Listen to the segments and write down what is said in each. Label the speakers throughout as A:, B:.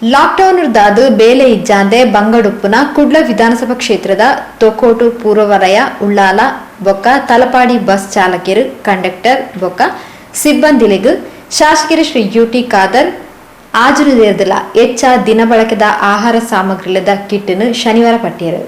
A: Lockdown Dadu ಬೇಲೆ ಇಜ್ಜಾಂದೆ ಬಂಗಡುಪ್ಪುನ ಕುಡ್ಲ ವಿಧಾನಸಭಾ ಕ್ಷೇತ್ರದ ತೊಕೋಟು ಪೂರ್ವವಲಯ ಉಳ್ಳಾಲ ಬೊಕ್ಕ ತಲಪಾಡಿ ಬಸ್ ಚಾಲಕಿಯರು ಕಂಡಕ್ಟರ್ ಬೊಕ್ಕ ಸಿಬ್ಬಂದಿಲೆಗ್ ಶಾಸಕರು ಶ್ರೀ ಯುಟಿ ಖಾದರ್ ಹಾಜರುದೇರ್ದಿಲ್ಲ ಹೆಚ್ಚ ದಿನಬಳಕೆದ ಆಹಾರ ಸಾಮಗ್ರಿಲದ ಕಿಟ್ನು ಶನಿವಾರ ಪಟ್ಟಿಯರು.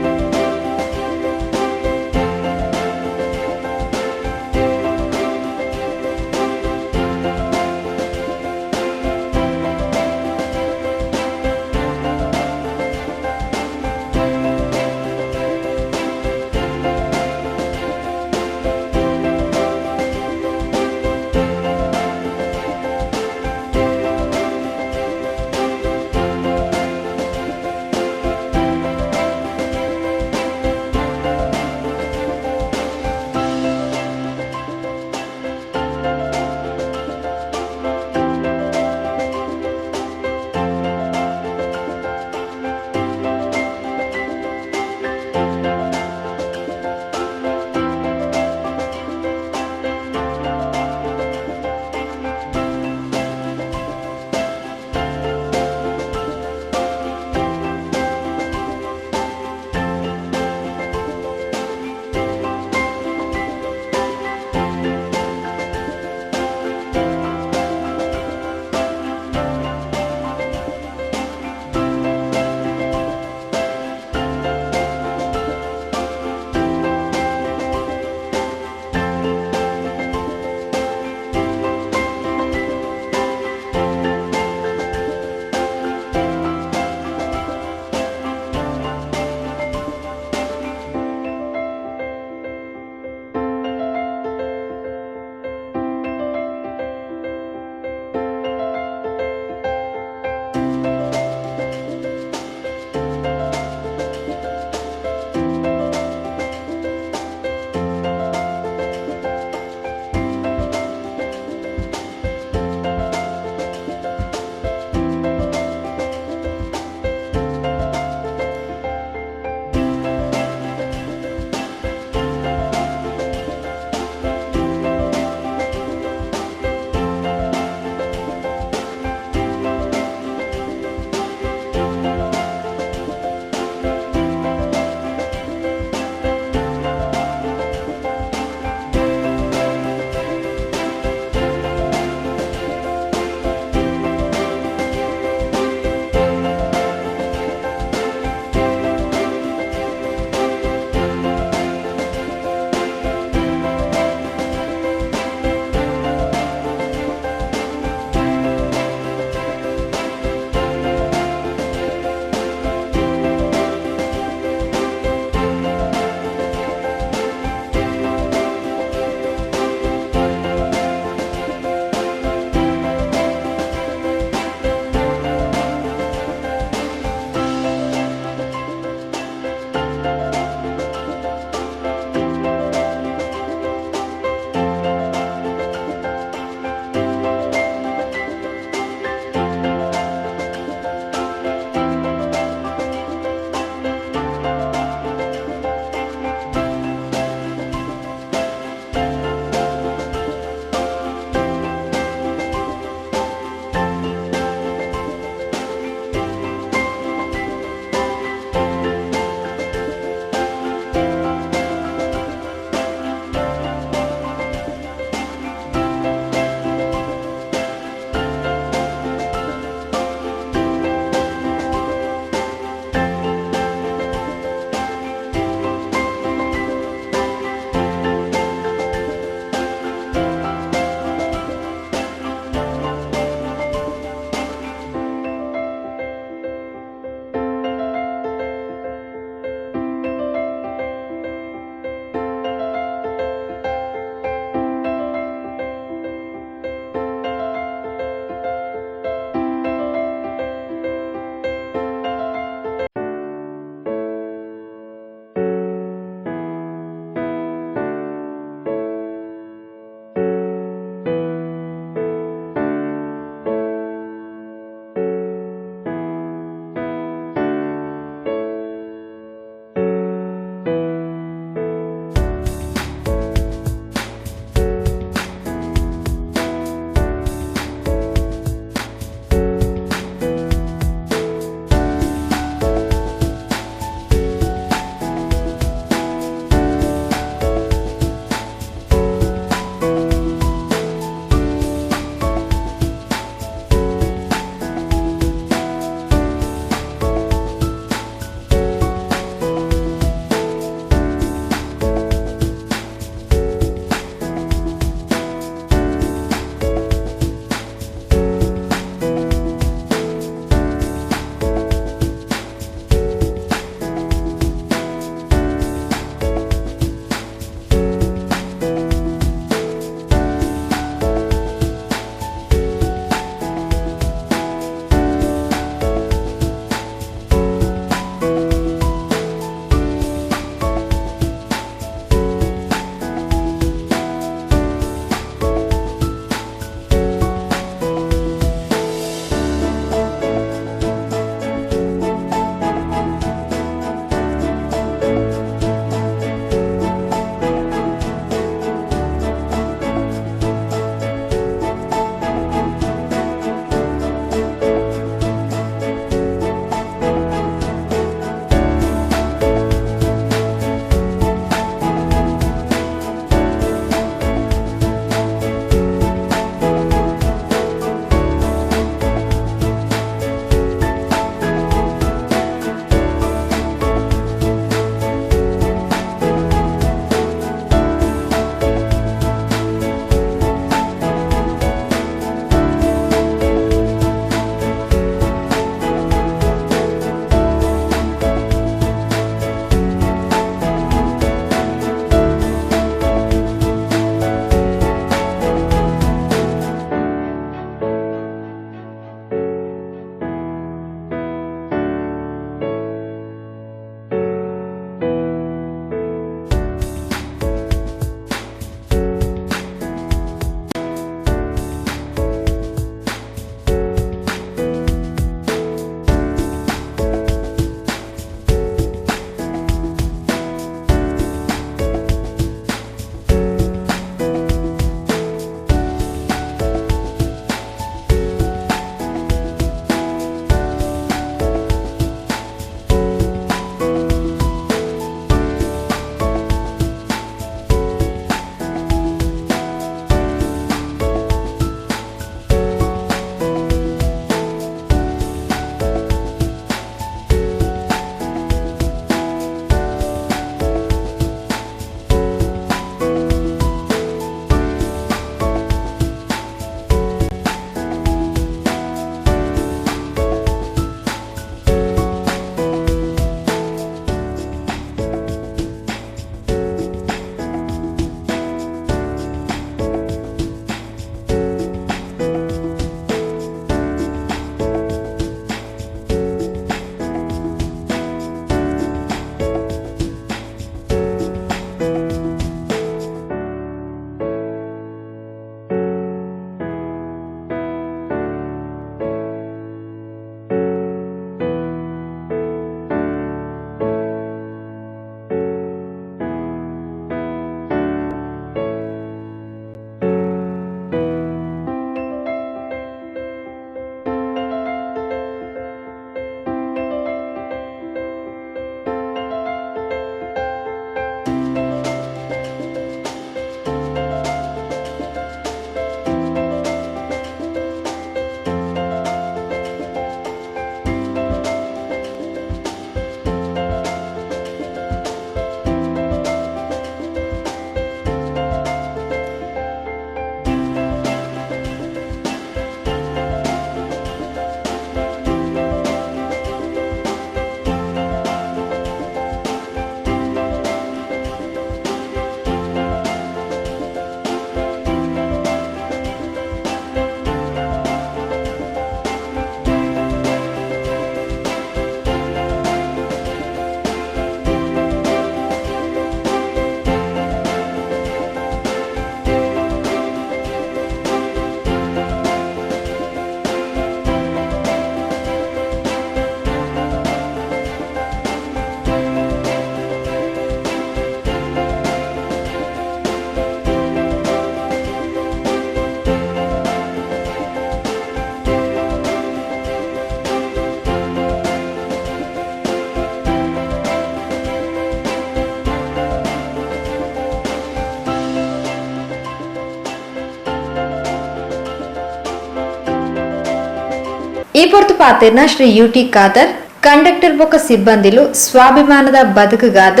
A: ಈ ಪೊರ್ತು ಪಾತೆರ್ನ ಶ್ರೀ ಯುಟಿ ಖಾದರ್ ಕಂಡಕ್ಟರ್ ಬೊಕ್ಕ ಸಿಬ್ಬಂದಿಲು ಸ್ವಾಭಿಮಾನದ ಬದುಕುಗಾದ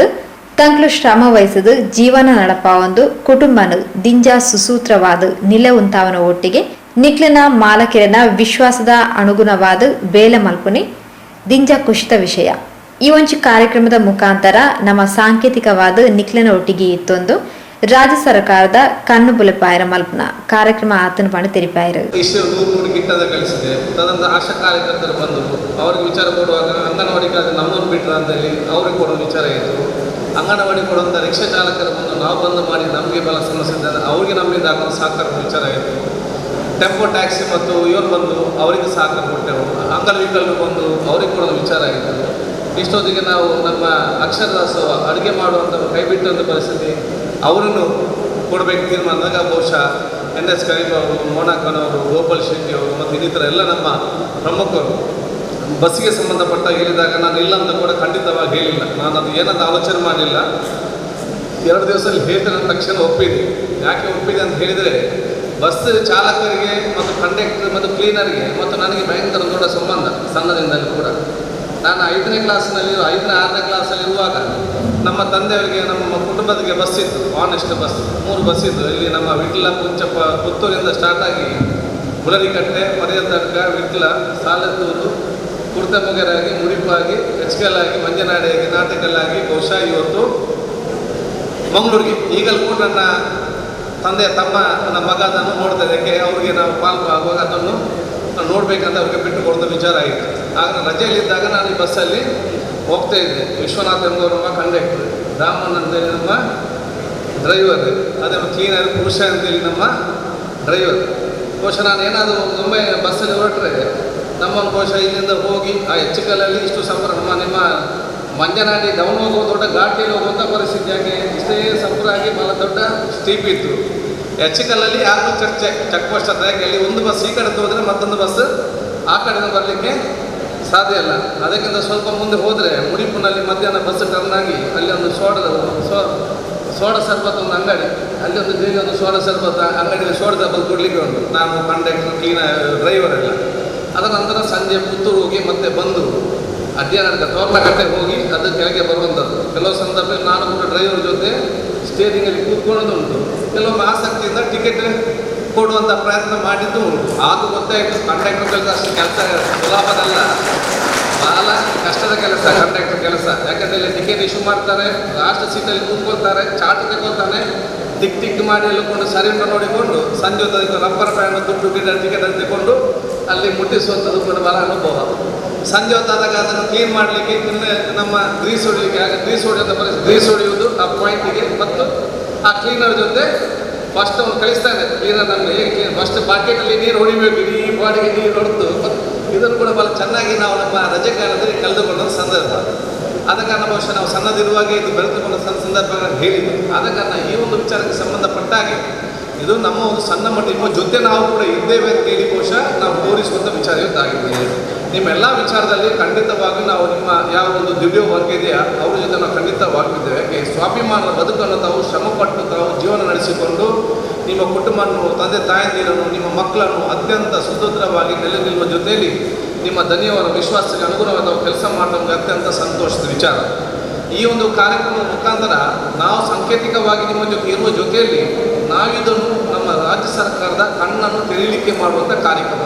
A: ತಂಕ್ಲು ಶ್ರಮ ವಹಿಸದು ಜೀವನ ನಡಪಾವೊಂದು ಕುಟುಂಬನು ದಿಂಜ ಸುಸೂತ್ರವಾದ ನಿಲೆ ಉಂತಾವನ ಒಟ್ಟಿಗೆ ನಿಕ್ಲಿನ ಮಾಲಕೆರನ ವಿಶ್ವಾಸದ ಅನುಗುಣವಾದ ಬೇಲೆ ಮಲ್ಪುನಿ ದಿಂಜ ಕುಶಿತ ವಿಷಯ. ಈ ಒಂಚು ಕಾರ್ಯಕ್ರಮದ ಮುಖಾಂತರ ನಮ್ಮ ಸಾಂಕೇತಿಕವಾದ ನಿಕ್ಲಿನ ಒಟ್ಟಿಗೆ ಇತ್ತೊಂದು ರಾಜ್ಯ ಸರ್ಕಾರದ ಕಣ್ಣು ಬುಲೆಪಾಯರ ಮಲ್ಪನ ಕಾರ್ಯಕ್ರಮ ಆತನ ಪಣ ತೆರಿಪಾಯರು.
B: ಇಷ್ಟು 100 ಗಿಟ್ಟದ ಕಳಿಸಿದೆ. ತದನಂತರ ಆಶಾ ಕಾರ್ಯಕರ್ತರು ಬಂದು ಅವ್ರಿಗೆ ವಿಚಾರ ಕೊಡುವಾಗ ಅಂಗನವಾಡಿ ನಮ್ಮನ್ನು ಬಿಟ್ರ ಅಂತೇಳಿ ಅವ್ರಿಗೆ ಕೊಡೋ ವಿಚಾರ ಇತ್ತು. ಅಂಗನವಾಡಿ ಕೊಡುವಂಥ ರಿಕ್ಷಾ ಚಾಲಕರು ಬಂದು ನಾವು ಬಂದು ಮಾಡಿ ನಮಗೆ ಬಲ ಸಮಸ್ಯೆ ಇದ್ದರೆ ಅವ್ರಿಗೆ ನಮ್ಮಿಂದ ಹಾಕೋದು ಸಹಕಾರದ ವಿಚಾರ ಇತ್ತು. ಟೆಂಪೋ ಟ್ಯಾಕ್ಸಿ ಮತ್ತು ಇವರು ಬಂದು ಅವರಿಗೆ ಸಹಕಾರ ಕೊಟ್ಟೆವು. ಅಂಗವಿಕಲರು ಬಂದು ಅವ್ರಿಗೆ ಕೊಡೋದು ವಿಚಾರ ಇತ್ತು. ಇಷ್ಟೊತ್ತಿಗೆ ನಾವು ನಮ್ಮ ಅಕ್ಷರದಾಸೋಹ ಅಡುಗೆ ಮಾಡುವಂಥ ಕೈ ಬಿಟ್ಟಂಥ ಪರಿಸ್ಥಿತಿ ಅವರನ್ನು ಕೊಡಬೇಕು ತೀರ್ಮಾನದಾಗ ಬಹುಶಃ NS ಕರೀಂ ಅವರು, ಮೋನಾಕನವರು, ಗೋಪಾಲ್ ಶೆಟ್ಟಿ ಅವರು ಮತ್ತು ಇನ್ನಿತರ ಎಲ್ಲ ನಮ್ಮ ಪ್ರಮುಖರು ಬಸ್ಸಿಗೆ ಸಂಬಂಧಪಟ್ಟ ಹೇಳಿದಾಗ ನಾನು ಇಲ್ಲ ಅಂತ ಕೂಡ ಖಂಡಿತವಾಗಿ ಹೇಳಿಲ್ಲ. ನಾನು ಅದು ಏನಂತ ಆಲೋಚನೆ ಮಾಡಲಿಲ್ಲ. 2 ದಿವಸದಲ್ಲಿ ಹೇಳ್ತೇನೆ ಅಂದ ತಕ್ಷಣ ಒಪ್ಪಿದೆ. ಯಾಕೆ ಒಪ್ಪಿದೆ ಅಂತ ಹೇಳಿದರೆ ಬಸ್ ಚಾಲಕರಿಗೆ ಮತ್ತು ಕಂಡಕ್ಟರ್ ಮತ್ತು ಕ್ಲೀನರ್ಗೆ ಮತ್ತು ನನಗೆ ಭಯಂಕರ ದೊಡ್ಡ ಸಂಬಂಧ ಸಣ್ಣದಿಂದಲೂ ಕೂಡ. ನಾನು 5ನೇ ಕ್ಲಾಸ್ನಲ್ಲಿ 5ನೇ 6ನೇ ಕ್ಲಾಸಲ್ಲಿ ಇರುವಾಗ ನಮ್ಮ ತಂದೆಯವರಿಗೆ ನಮ್ಮ ಕುಟುಂಬದಿಗೆ ಬಸ್ ಇತ್ತು, ಆನೆಸ್ಟ್ ಬಸ್ 3 ಬಸ್ ಇತ್ತು. ಇಲ್ಲಿ ನಮ್ಮ ವಿಟ್ಲ ಕುಂಚಪ್ಪ ಪುತ್ತೂರಿಂದ ಸ್ಟಾರ್ಟ್ ಆಗಿ ಬುಲರಿಕಟ್ಟೆ, ಮರೆಯತರ್ಕ, ವಿಟ್ಲ, ಸಾಲತ್ತೂರು, ಕುರ್ತಮೊಗೆರಾಗಿ, ಮುಡಿಪಾಗಿ, ಹೆಚ್ಕಲ್ಲಾಗಿ, ಮಂಜನಾಡಿಯಾಗಿ, ನಾಟಕಲ್ಲಾಗಿ ಬಹುಶಃ ಇವತ್ತು ಮಂಗಳೂರಿಗೆ ಈಗಲೂ ಕೂಡ ನನ್ನ ತಂದೆಯ ತಮ್ಮ ನನ್ನ ಮಗ ಅದನ್ನು ನೋಡ್ತಾ ಇದಕ್ಕೆ ಅವ್ರಿಗೆ ನಾವು ಪಾಲ್ಗೊ ಆಗುವಾಗ ಅದನ್ನು ನೋಡಬೇಕಂತ ಅವ್ರಿಗೆ ಬಿಟ್ಟು ಕೊಡೋದು ವಿಚಾರ ಆಯಿತು. ಆಗ ನಾನು ರಜೆಯಲ್ಲಿದ್ದಾಗ ನಾನು ಈ ಬಸ್ಸಲ್ಲಿ ಹೋಗ್ತಾ ಇದ್ದೆ. ವಿಶ್ವನಾಥ್ ಎಂಬುವರು ನಮ್ಮ ಕಂಡಕ್ಟರ್, ರಾಮನ್ ಅಂತೇಳಿ ನಮ್ಮ ಡ್ರೈವರ್, ಅದೇ ಕ್ಲೀನರ್ ಪುರುಷ ಅಂತೇಳಿ ನಮ್ಮ ಡ್ರೈವರ್. ಬಹುಶಃ ನಾನು ಏನಾದರೂ ಒಮ್ಮೆ ಬಸ್ಸಲ್ಲಿ ಹೊರಟ್ರೆ ನಮ್ಮ ಬಹುಶಃ ಇಲ್ಲಿಂದ ಹೋಗಿ ಆ ಹೆಚ್ಚುಕಲ್ಲಲ್ಲಿ ಇಷ್ಟು ಸಂಭ್ರಮ ನಿಮ್ಮ ಮಂಜನಾಡಿ ಡೌನ್ ಹೋಗುವ ದೊಡ್ಡ ಘಾಟಿಯಲ್ಲಿ ಹೋಗುವಂಥ ಪರಿಸ್ಥಿತಿ ಆಗಿ ಇಷ್ಟೇ ಸಂಪೂರ್ಣವಾಗಿ ಬಹಳ ದೊಡ್ಡ ಸ್ಟೀಪ್ ಇತ್ತು. ಹೆಚ್ಚುಕಲ್ಲಲ್ಲಿ ಯಾರು ಚೆಕ್ ಪೋಸ್ಟ್ ಹತ್ರ ಅಲ್ಲಿ ಒಂದು ಬಸ್ ಈ ಕಡೆ ಹೋದರೆ ಮತ್ತೊಂದು ಬಸ್ ಆ ಕಡೆಯಿಂದ ಬರಲಿಕ್ಕೆ ಸಾಧ್ಯ ಇಲ್ಲ. ಅದಕ್ಕಿಂತ ಸ್ವಲ್ಪ ಮುಂದೆ ಹೋದರೆ ಮುಡಿಪುನಲ್ಲಿ ಮಧ್ಯಾಹ್ನ ಬಸ್ ಟರ್ನ್ ಆಗಿ ಅಲ್ಲಿ ಒಂದು ಸೋಡ ಸರ್ಬತ್ ಒಂದು ಅಂಗಡಿ, ಅಲ್ಲಿ ಒಂದು ಬೇಗ ಒಂದು ಸೋಡ ಸರ್ಬತ್ ಅಂಗಡಿಯಲ್ಲಿ ಸೋಡ ಸರ್ಬತ್ ಕೊಡಲಿಕ್ಕೆ ಉಂಟು. ನಾನು ಕಂಡಕ್ಟರ್ ಕ್ಲೀನರ್ ಡ್ರೈವರ್ ಎಲ್ಲ. ಅದರ ನಂತರ ಸಂಜೆ ಪುತ್ತೂರು ಹೋಗಿ ಮತ್ತೆ ಬಂದು ಅಡ್ಯಾನಡ್ಕ ತೋರ್ನಕಟ್ಟೆಗೆ ಹೋಗಿ ಅದು ಕೆಳಗೆ ಬರುವಂಥದ್ದು. ಕೆಲವು ಸಂದರ್ಭದಲ್ಲಿ ನಾನು ಕೂಡ ಡ್ರೈವರ್ ಜೊತೆ ಸ್ಟೇರಿಂಗಲ್ಲಿ ಕೂತ್ಕೊಳ್ಳೋದುಂಟು. ಕೆಲವೊಮ್ಮೆ ಆಸಕ್ತಿಯಿಂದ ಟಿಕೆಟ್ ಕೊಡುವಂಥ ಪ್ರಯತ್ನ ಮಾಡಿದ್ದು ಉಂಟು. ಆಗ ಗೊತ್ತಾಯಿತು ಕಂಡಕ್ಟರ್ ಕೆಲಸ ಅಷ್ಟು ಕೆಲಸ ಸುಲಭದಲ್ಲ, ಬಹಳ ಕಷ್ಟದ ಕೆಲಸ ಕಂಡಕ್ಟರ್ ಕೆಲಸ. ಯಾಕಂದರೆ ಟಿಕೆಟ್ ಇಶ್ಯೂ ಮಾಡ್ತಾರೆ, ಲಾಸ್ಟ್ ಸೀಟಲ್ಲಿ ಕೂತ್ಕೊಳ್ತಾರೆ, ಚಾಟ್ ತಗೊಳ್ತಾನೆ, ಟಿಕ್ ಮಾಡಿ ಎಲ್ಲಕೊಂಡು ಸರಿಯನ್ನು ನೋಡಿಕೊಂಡು ಸಂಜೆ ಹೊತ್ತು ರಬ್ಬರ್ ಬ್ಯಾಂಡ್ ದುಡ್ಡು ಟಿಕೆಟ್ ಅಂತ ತಗೊಂಡು ಅಲ್ಲಿ ಮುಟ್ಟಿಸುವಂಥದ್ದು ಕೂಡ ಬಹಳ ಅನುಭವ. ಸಂಜೆ ಹೊತ್ತಾದಾಗ ಅದನ್ನು ಕ್ಲೀನ್ ಮಾಡಲಿಕ್ಕೆ ನಮ್ಮ ಗ್ರೀಸ್ ಹೊಡಲಿಕ್ಕೆ ಗ್ರೀಸ್ ಹೊಡೆಯುವಂಥ ಪರಿಸ್ಥಿತಿ, ಗ್ರೀಸ್ ಹೊಡೆಯುವುದು ಆ ಪಾಯಿಂಟಿಗೆ ಮತ್ತು ಆ ಕ್ಲೀನರ್ ಜೊತೆ ಫಸ್ಟ್ ಅವ್ನು ಕಳಿಸ್ತಾನೆ. ಕ್ಲೀನರ್ ನಮಗೆ ಹೇಗೆ ಕ್ಲೀನ್ ಫಸ್ಟ್ ಬಾಕೆಟಲ್ಲಿ ನೀರು ಹೊಡಿಬೇಕು, ಇಡೀ ಬಾಡಿಗೆ ನೀರು ಹೊಡೆದು ಇದನ್ನು ಕೂಡ ಭಾಳ ಚೆನ್ನಾಗಿ ನಾವು ನಮ್ಮ ರಜೆ ಕಾಲದಲ್ಲಿ ಕಳೆದುಕೊಂಡ ಸಂದರ್ಭ. ಆದ ಕಾರಣ ಬಹುಶಃ ನಾವು ಸಣ್ಣದಿರುವಾಗೆ ಇದು ಬೆಳೆದುಕೊಂಡ ಸಂದರ್ಭಗಳನ್ನು ಹೇಳಿದ್ದು. ಆದ ಕಾರಣ ಈ ಒಂದು ವಿಚಾರಕ್ಕೆ ಸಂಬಂಧಪಟ್ಟಾಗೆ ಇದು ನಮ್ಮ ಒಂದು ಸಣ್ಣ ಮಟ್ಟ ನಿಮ್ಮ ಜೊತೆ ನಾವು ಕೂಡ ಇದ್ದೇವೆ ಅಂತ ಹೇಳಿ ಬಹುಶಃ ನಾವು ತೋರಿಸುವಂಥ ವಿಚಾರ ಇವತ್ತಾಗಿದೆ. ನಿಮ್ಮೆಲ್ಲ ವಿಚಾರದಲ್ಲಿ ಖಂಡಿತವಾಗಿ ನಾವು ನಿಮ್ಮ ಯಾವ ಒಂದು ದಿವ್ಯ ವರ್ಗ ಇದೆಯಾ ಅವ್ರ ಜೊತೆ ನಾವು ಖಂಡಿತವಾಗಿದ್ದೇವೆ. ಯಾಕೆ ಸ್ವಾಭಿಮಾನದ ಬದುಕನ್ನು ತಾವು ಶ್ರಮಪಟ್ಟು ತಾವು ಜೀವನ ನಡೆಸಿಕೊಂಡು ನಿಮ್ಮ ಕುಟುಂಬವನ್ನು, ತಂದೆ ತಾಯಂದಿರನ್ನು, ನಿಮ್ಮ ಮಕ್ಕಳನ್ನು ಅತ್ಯಂತ ಸುಸೂತ್ರವಾಗಿ ನೆಲೆ ನಿಲ್ಲುವ ಜೊತೆಯಲ್ಲಿ ನಿಮ್ಮ ದನಿಯವರ ವಿಶ್ವಾಸಕ್ಕೆ ಅನುಗುಣವಾಗಿ ನಾವು ಕೆಲಸ ಮಾಡೋದು ಅತ್ಯಂತ ಸಂತೋಷದ ವಿಚಾರ. ಈ ಒಂದು ಕಾರ್ಯಕ್ರಮದ ಮುಖಾಂತರ ನಾವು ಸಾಂಕೇತಿಕವಾಗಿ ನಿಮ್ಮ ಜೊತೆ ಇರುವ ಜೊತೆಯಲ್ಲಿ ನಾವಿದನ್ನು ನಮ್ಮ ರಾಜ್ಯ ಸರ್ಕಾರದ ಕಣ್ಣನ್ನು ತೆರೀಲಿಕ್ಕೆ ಮಾಡುವಂಥ ಕಾರ್ಯಕ್ರಮ.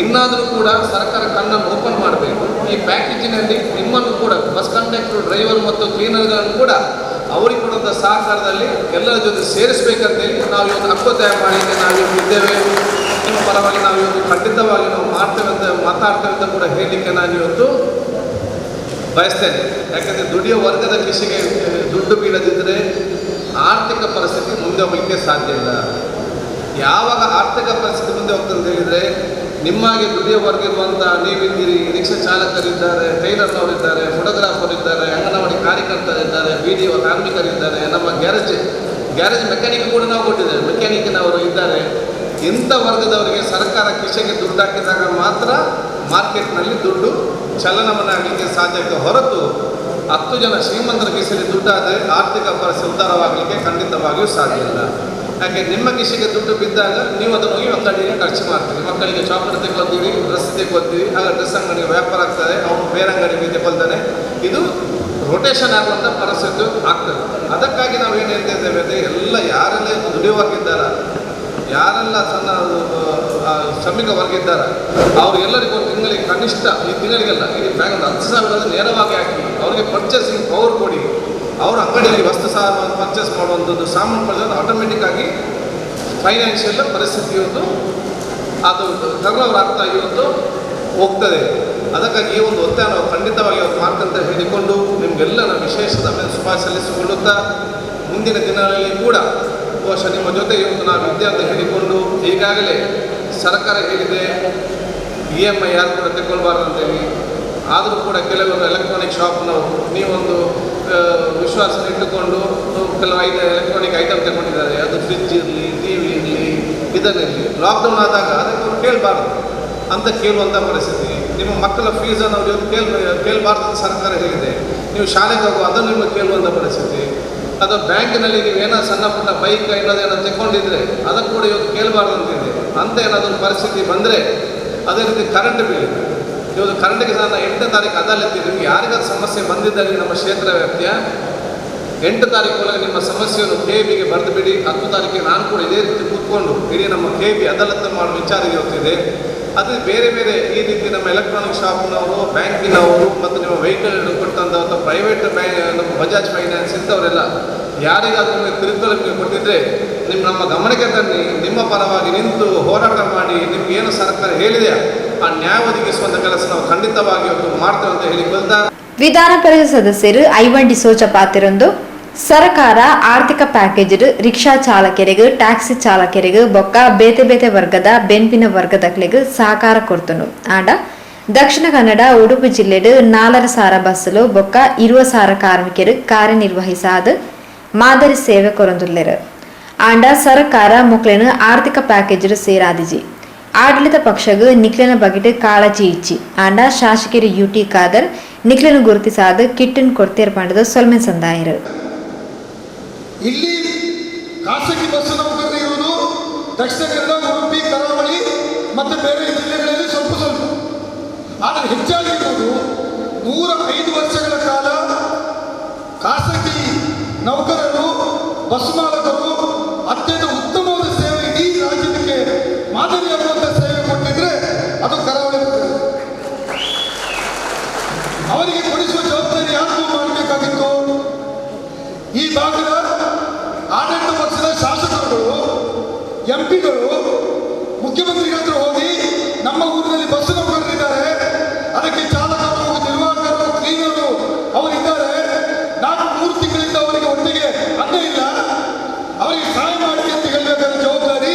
B: ಇನ್ನಾದರೂ ಕೂಡ ಸರ್ಕಾರ ಕಣ್ಣನ್ನು ಓಪನ್ ಮಾಡಬೇಕು. ಈ ಪ್ಯಾಕೇಜಿನಲ್ಲಿ ನಿಮ್ಮನ್ನು ಕೂಡ ಬಸ್ ಕಂಡಕ್ಟರ್, ಡ್ರೈವರ್ ಮತ್ತು ಕ್ಲೀನರ್ಗಳನ್ನು ಕೂಡ ಅವರಿಗೆ ಕೊಡುವಂಥ ಸಹಕಾರದಲ್ಲಿ ಎಲ್ಲರ ಜೊತೆ ಸೇರಿಸಬೇಕಂತೇಳಿ ನಾವು ಇವತ್ತು ಹಕ್ಕೊತ್ತಾಯ ಮಾಡಲಿಕ್ಕೆ ನಾವಿವತ್ತು ಇದ್ದೇವೆ. ನಿಮ್ಮ ಪರವಾಗಿ ನಾವು ಇವತ್ತು ಖಂಡಿತವಾಗಿ ನಾವು ಮಾಡ್ತೇವೆ ಅಂತ ಮಾತಾಡ್ತೇವೆ ಅಂತ ಕೂಡ ಹೇಳಲಿಕ್ಕೆ ನಾನು ಇವತ್ತು ಬಯಸ್ತೇನೆ. ಯಾಕಂದರೆ ದುಡಿಯೋ ವರ್ಗದ ಕಿಸೆಗೆ ದುಡ್ಡು ಬೀಳದಿದ್ದರೆ ಆರ್ಥಿಕ ಪರಿಸ್ಥಿತಿ ಮುಂದೆ ಹೋಗಲಿಕ್ಕೆ ಸಾಧ್ಯ ಇಲ್ಲ. ಯಾವಾಗ ಆರ್ಥಿಕ ಪರಿಸ್ಥಿತಿ ಮುಂದೆ ಹೋಗ್ತಂತ ಹೇಳಿದರೆ ನಿಮ್ಮಾಗೆ ದುಡಿಯೋ ವರ್ಗ ಇರುವಂಥ ನೀವಿದ್ದೀರಿ, ರಿಕ್ಷಾ ಚಾಲಕರಿದ್ದಾರೆ, ಟೈಲರ್ನವರಿದ್ದಾರೆ, ಫೋಟೋಗ್ರಾಫರ್ ಇದ್ದಾರೆ, ಅಂಗನವಾಡಿ ಕಾರ್ಯಕರ್ತರಿದ್ದಾರೆ, BDO ಕಾರ್ಮಿಕರಿದ್ದಾರೆ, ನಮ್ಮ ಗ್ಯಾರೇಜ್ ಮೆಕ್ಯಾನಿಕ್ ಕೂಡ ನಾವು ಕೊಟ್ಟಿದ್ದೇವೆ, ಮೆಕ್ಯಾನಿಕ್ನವರು ಇದ್ದಾರೆ. ಇಂಥ ವರ್ಗದವರಿಗೆ ಸರ್ಕಾರ ಕಿಸೆಗೆ ದುಡ್ಡು ಹಾಕಿದಾಗ ಮಾತ್ರ ಮಾರ್ಕೆಟ್ನಲ್ಲಿ ದುಡ್ಡು ಚಲನವನ್ನ ಆಗಲಿಕ್ಕೆ ಸಾಧ್ಯತೆ ಹೊರತು 10 ಜನ ಶ್ರೀಮಂತರ ಕಿಸೆಯಲ್ಲಿ ದುಡ್ಡಾದರೆ ಆರ್ಥಿಕ ಪರಿಸ್ಥಿತಿ ಉದ್ಧಾರವಾಗಲಿಕ್ಕೆ ಖಂಡಿತವಾಗಿಯೂ ಸಾಧ್ಯ ಇಲ್ಲ. ಯಾಕೆ ನಿಮ್ಮ ಕಿಶೆಗೆ ದುಡ್ಡು ಬಿದ್ದಾಗ ನೀವು ಅದನ್ನು ಹೋಗಿ ಅಂಗಡಿಗೆ ಖರ್ಚು ಮಾಡ್ತೀರಿ. ಮಕ್ಕಳಿಗೆ ಚಾಕ್ಲೇಟ್ ತೆಗೊಳ್ತೀರಿ, ಡ್ರೆಸ್ ತೆಗೊಳ್ತೀರಿ, ಆಗ ಡ್ರೆಸ್ ಅಂಗಡಿಗೆ ವ್ಯಾಪಾರ ಆಗ್ತದೆ, ಅವನು ಬೇರೆ ಅಂಗಡಿಗೆ ತೆಗೊಳ್ತಾನೆ. ಇದು ರೊಟೇಷನ್ ಆಗುವಂಥ ಪರಿಸ್ಥಿತಿ ಆಗ್ತದೆ. ಅದಕ್ಕಾಗಿ ನಾವು ಏನು ಹೇಳ್ತಿದ್ದೇವೆ ಅಂದರೆ, ಎಲ್ಲ ಯಾರೆಲ್ಲ ದುಡಿಯುವಾಗಿದ್ದಾರ, ಯಾರೆಲ್ಲ ಸಣ್ಣ ಶ್ರಮಿಕ ವರ್ಗ ಇದ್ದಾರೆ, ಅವ್ರಿಗೆಲ್ಲರಿಗೂ ಒಂದು ತಿಂಗಳಿಗೆ ಕನಿಷ್ಠ, ಈ ತಿಂಗಳಿಗೆಲ್ಲ ಈ ಬ್ಯಾಂಕ್ 10,000 ನೇರವಾಗಿ ಹಾಕಿ ಅವರಿಗೆ ಪರ್ಚೇಸಿಂಗ್ ಪವರ್ ಕೊಡಿ. ಅವ್ರ ಅಂಗಡಿಯಲ್ಲಿ ವಸ್ತು ಸಾಮಾನು ಪರ್ಚೇಸ್ ಮಾಡುವಂಥದ್ದು, ಸಾಮಾನು ಪರ್ಚೇಸ್ ಆಟೋಮೆಟಿಕ್ ಆಗಿ ಫೈನಾನ್ಷಿಯಲ್ ಪರಿಸ್ಥಿತಿ ಇವತ್ತು ಅದು ಟರ್ನೋವರ್ ಆಗ್ತಾ ಇವತ್ತು ಹೋಗ್ತದೆ. ಅದಕ್ಕಾಗಿ ಈ ಒಂದು ಒತ್ತಾಯ ನಾವು ಖಂಡಿತವಾಗಿ ಅವತ್ತು ಮಾಡ್ತಂತ ಹೇಳಿಕೊಂಡು ನಿಮಗೆಲ್ಲ ನಾವು ವಿಶೇಷದ ಮೇಲೆ ಶುಭಾಶಯ ಸಲ್ಲಿಸಿಕೊಳ್ಳುತ್ತಾ, ಮುಂದಿನ ದಿನಗಳಲ್ಲಿ ಕೂಡ ಬಹುಶಃ ನಿಮ್ಮ ಜೊತೆ ಇವತ್ತು ನಾವು ಇದ್ದೆ ಅಂತ ಹೇಳಿಕೊಂಡು, ಈಗಾಗಲೇ ಸರ್ಕಾರ ಹೇಳಿದೆ EMI ಯಾರು ಕೂಡ ತೆಗೊಳ್ಬಾರ್ದು ಅಂತೇಳಿ. ಆದರೂ ಕೂಡ ಕೆಲವರು ಎಲೆಕ್ಟ್ರಾನಿಕ್ ಶಾಪ್ನವರು ನೀವೊಂದು ವಿಶ್ವಾಸ ಇಟ್ಟುಕೊಂಡು ಕೆಲವು ಎಲೆಕ್ಟ್ರಾನಿಕ್ ಐಟಮ್ ತಗೊಂಡಿದ್ದಾರೆ, ಅದು ಫ್ರಿಜ್ ಇರಲಿ, ಟಿ ವಿ ಇರಲಿ, ಇದನ್ನಿರಲಿ. ಲಾಕ್ಡೌನ್ ಆದಾಗ ಅದಕ್ಕೆ ಅವರು ಕೇಳಬಾರ್ದು ಅಂತ ಕೇಳುವಂಥ ಪರಿಸ್ಥಿತಿ. ನಿಮ್ಮ ಮಕ್ಕಳ ಫೀಸನ್ನು ಅವರು ಕೇಳಬಾರ್ದು ಅಂತ ಸರ್ಕಾರ ಹೇಳಿದೆ. ನೀವು ಶಾಲೆಗೆ ಹೋಗುವ ಅದನ್ನು ನಿಮಗೆ ಕೇಳುವಂಥ ಪರಿಸ್ಥಿತಿ. ಅದು ಬ್ಯಾಂಕಿನಲ್ಲಿ ನೀವೇನೋ ಸಣ್ಣ ಪುಟ್ಟ ಬೈಕ್ ಏನೋ ತಗೊಂಡಿದ್ರೆ ಅದನ್ನು ಕೂಡ ಇವತ್ತು ಕೇಳಬಾರ್ದು ಅಂತಿದೆ. ಅಂತ ಏನಾದರೂ ಪರಿಸ್ಥಿತಿ ಬಂದರೆ, ಅದೇ ರೀತಿ ಕರೆಂಟ್ ಬಿಲ್, ಇವತ್ತು ಕರೆಂಟಿಗೆ ನಾನು 8ನೇ ತಾರೀಕು ಅದಾಲತ್ತಿ, ನಿಮ್ಗೆ ಯಾರಿಗಾದ ಸಮಸ್ಯೆ ಬಂದಿದ್ದಲ್ಲಿ ನಮ್ಮ ಕ್ಷೇತ್ರ ವ್ಯಾಪ್ತಿಯ 8 ತಾರೀಕು ಒಳಗೆ ನಿಮ್ಮ ಸಮಸ್ಯೆಯನ್ನು KBಗೆ ಬರೆದು ಬಿಡಿ. 10 ತಾರೀಕಿಗೆ ನಾನು ಕೂಡ ಇದೇ ರೀತಿ ಕೂತ್ಕೊಂಡು ಇಡೀ ನಮ್ಮ KB ಅದಾಲತ್ ಮಾಡುವ ವಿಚಾರ ಇವತ್ತಿದೆ. ಅದು ಬೇರೆ ಬೇರೆ ಈ ರೀತಿ ನಮ್ಮ ಎಲೆಕ್ಟ್ರಾನಿಕ್ ಶಾಪ್ನವರು, ಬ್ಯಾಂಕಿನವರು ಮತ್ತು ನಿಮ್ಮ ವೆಹಿಕಲ್ ಕೊಟ್ಟಂಥ ಅಥವಾ ಪ್ರೈವೇಟ್ ನಮ್ಮ ಬಜಾಜ್ ಫೈನಾನ್ಸ್ ಇಂಥವರೆಲ್ಲ ಯಾರಿಗಾದ್ರೂ ನಿಮಗೆ ಕಿರುಕುಳ ಕೊಟ್ಟಿದ್ದರೆ ನಮ್ಮ ಗಮನಕ್ಕೆ ತನ್ನಿ. ನಿಮ್ಮ ಪರವಾಗಿ ನಿಂತು ಹೋರಾಟ ಮಾಡಿ ನಿಮ್ಗೆ ಏನು ಸರ್ಕಾರ ಹೇಳಿದೆ ಆ ನ್ಯಾಯ ಒದಗಿಸುವಂಥ ಕೆಲಸ ನಾವು ಖಂಡಿತವಾಗಿ ಇವತ್ತು ಮಾಡ್ತೇವೆ ಅಂತ ಹೇಳಿಕೊಳ್ತಾ,
A: ವಿಧಾನ ಪರಿಷತ್ ಸದಸ್ಯರು ಐವನ್ ಡಿಸೋಜ ಪಾತಿರೊಂದು ಸರ್ಕಾರ ಆರ್ಥಿಕ ಪ್ಯಾಕೇಜ್ ರಿಕ್ಷಾ ಚಾಲಕರಿಗೆ, ಟ್ಯಾಕ್ಸಿ ಚಾಲಕರಿಗೆ ಬೊಕ್ಕ ಬೇತೆ ಬೇತೆ ವರ್ಗದ ಬೆನ್ಪಿನ ವರ್ಗದಕ್ಲೆಗ್ ಸಹಕಾರ ಕೊಡ್ತನು. ಆಂಡ ದಕ್ಷಿಣ ಕನ್ನಡ ಉಡುಪಿ ಜಿಲ್ಲೆಡ್ 4,000 ಬಸ್ಸುಲು ಬೊಕ್ಕ 20,000 ಕಾರ್ಮಿಕರು ಕಾರ್ಯನಿರ್ವಹಿಸಾದ ಮಾದರಿ ಸೇವೆ ಕೊರೊಂದುಲ್ಲೆರು. ಆಂಡ ಸರ್ಕಾರ ಮೊಕ್ಲೆನು ಆರ್ಥಿಕ ಪ್ಯಾಕೇಜ್ ಸೇರಾದಿಜಿ ಆಡಳಿತ ಪಕ್ಷಗ ನಿಕ್ಲೆನ ಬಗೆಟ್ ಕಾಳಜಿ ಇಚ್ಚಿ. ಆಂಡ ಶಾಸಕರು UT ಖಾದರ್ ನಿಕ್ಲೆನು ಗುರುತಿಸಾದ ಕಿಟ್ಟನ್ ಕೊಡ್ತೇರ್ ಪಂಡದ ಸೊಲ್ಮೆನ್ ಸಂದಾಯರು.
C: ಇಲ್ಲಿ ಖಾಸಗಿ ಬಸ್ ನೌಕರರು ಇರುವುದು ದಕ್ಷಿಣ ಕನ್ನಡ, ಉಡುಪಿ, ಕರಾವಳಿ ಮತ್ತು ಬೇರೆ ಜಿಲ್ಲೆಗಳಲ್ಲಿ ಸ್ವಲ್ಪ ಸ್ವಲ್ಪ. ಆದರೆ ಹೆಚ್ಚಾಗಿರುವುದು 105 ವರ್ಷಗಳ ಕಾಲ ಖಾಸಗಿ ನೌಕರರು, ಬಸ್ ಮಾಲಕರು ಅತ್ಯಂತ ಉತ್ತಮವಾದ ಸೇವೆ, ಇಡೀ ರಾಜ್ಯಕ್ಕೆ ಮಾದರಿಯಾಗುವಂಥ ಸೇವೆ ಕೊಟ್ಟಿದ್ರೆ ಅದು ಕರಾವಳಿ. ಅವರಿಗೆ ಕೊಡಿಸುವ ಜವಾಬ್ದಾರಿ ಯಾರು ಮಾಡಬೇಕಾಗಿತ್ತು? ಈ ಭಾಗದ ಆಡಳಿತ ಪಕ್ಷದ ಶಾಸಕರುಗಳು, MP ಗಳು ಮುಖ್ಯಮಂತ್ರಿಗಳ ಹತ್ರ ಹೋಗಿ ನಮ್ಮ ಊರಿನಲ್ಲಿ ಬಸ್ ನೌಕರರಿದ್ದಾರೆ, ಅದಕ್ಕೆ ಚಾಲಕರು, ನಿರ್ವಾಹಕರು, ಕ್ಲೀನರು ಅವರಿದ್ದಾರೆ, 3 ತಿಂಗಳಿಂದ ಅವರಿಗೆ ಒಟ್ಟಿಗೆ ಅನ್ನ ಇಲ್ಲ, ಅವರಿಗೆ ಸಹಾಯ ಮಾಡಿ ಅಂತ ಹೇಳಬೇಕಾದ ಜವಾಬ್ದಾರಿ